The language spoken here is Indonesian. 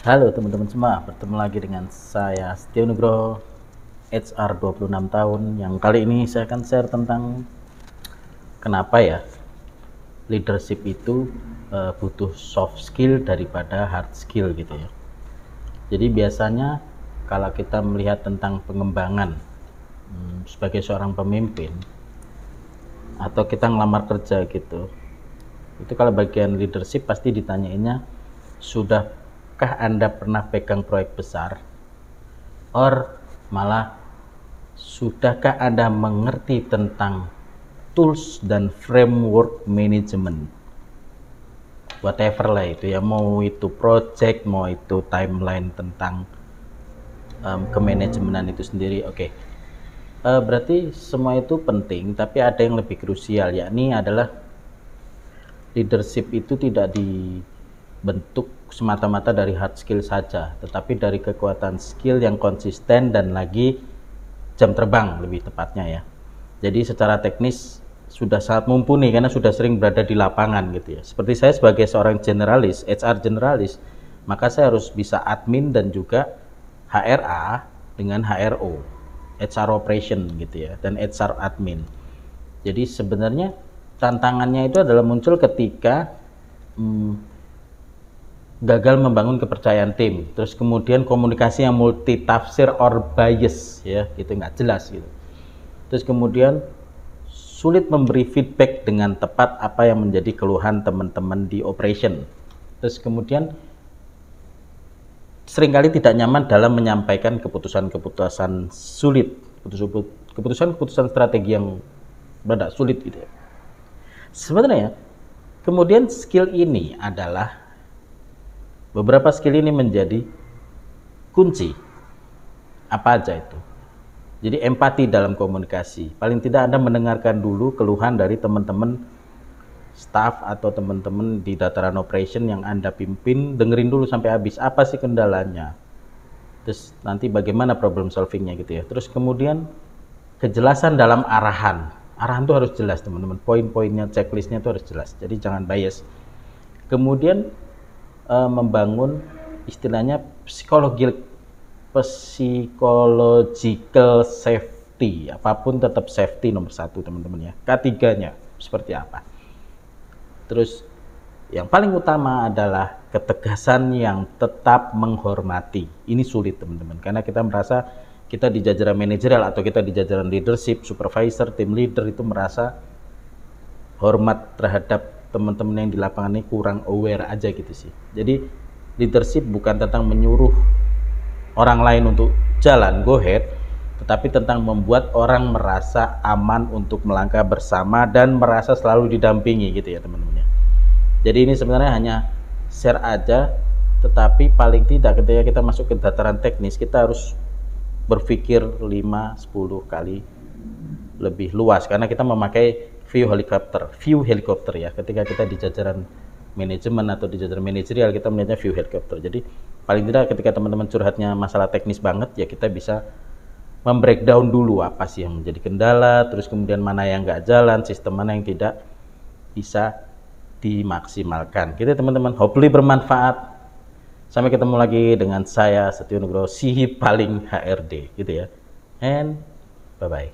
Halo teman-teman semua, bertemu lagi dengan saya Setio Nugroho, HR 26 tahun. Yang kali ini saya akan share tentang kenapa ya leadership itu butuh soft skill daripada hard skill gitu ya. Jadi biasanya kalau kita melihat tentang pengembangan sebagai seorang pemimpin atau kita ngelamar kerja gitu, itu kalau bagian leadership pasti ditanyainnya, sudahkah Anda pernah pegang proyek besar? Or malah, sudahkah Anda mengerti tentang tools dan framework manajemen? Whatever lah itu ya, mau itu project, mau itu timeline tentang kemanajemenan itu sendiri. Oke. Berarti semua itu penting, tapi ada yang lebih krusial, yakni adalah leadership itu tidak dibentuk semata-mata dari hard skill saja, tetapi dari kekuatan skill yang konsisten dan lagi jam terbang lebih tepatnya ya. Jadi secara teknis sudah sangat mumpuni karena sudah sering berada di lapangan gitu ya. Seperti saya sebagai seorang generalis, HR generalis, maka saya harus bisa admin dan juga HRA dengan HRO, HR operation gitu ya, dan HR admin. Jadi sebenarnya tantangannya itu adalah muncul ketika gagal membangun kepercayaan tim, terus kemudian komunikasi yang multitafsir or bias ya, gitu nggak jelas gitu. Terus kemudian sulit memberi feedback dengan tepat apa yang menjadi keluhan teman-teman di operation. Terus kemudian seringkali tidak nyaman dalam menyampaikan keputusan-keputusan sulit, keputusan-keputusan strategi yang rada sulit gitu ya. Sebenarnya kemudian skill ini adalah beberapa skill ini menjadi kunci. Apa aja itu? Jadi empati dalam komunikasi. Paling tidak Anda mendengarkan dulu keluhan dari teman-teman staff atau teman-teman di dataran operation yang Anda pimpin, dengerin dulu sampai habis. Apa sih kendalanya? Terus nanti bagaimana problem solvingnya gitu ya. Terus kemudian kejelasan dalam arahan. Arahan itu harus jelas teman-teman. Poin-poinnya, checklistnya itu harus jelas. Jadi jangan bias. Kemudian membangun istilahnya psychological safety. Apapun tetap safety nomor satu teman-teman ya. Ketiganya seperti apa? Terus yang paling utama adalah ketegasan yang tetap menghormati. Ini sulit teman-teman, karena kita merasa kita di jajaran manajerial atau kita di jajaran leadership, supervisor, team leader itu merasa hormat terhadap teman-teman yang di lapangan ini kurang aware aja gitu sih. Jadi leadership bukan tentang menyuruh orang lain untuk jalan, go ahead, tetapi tentang membuat orang merasa aman untuk melangkah bersama dan merasa selalu didampingi gitu ya teman-teman ya. Jadi ini sebenarnya hanya share aja, tetapi paling tidak ketika kita masuk ke dataran teknis kita harus berpikir 5-10 kali lebih luas, karena kita memakai view helikopter ya. Ketika kita di jajaran manajemen atau di jajaran manajerial, kita melihatnya view helikopter. Jadi paling tidak ketika teman-teman curhatnya masalah teknis banget ya, kita bisa membreakdown dulu apa sih yang menjadi kendala, terus kemudian mana yang nggak jalan, sistem mana yang tidak bisa dimaksimalkan gitu teman-teman. Hopefully bermanfaat. Sampai ketemu lagi dengan saya Setio Nugroho, si paling HRD gitu ya. And bye bye.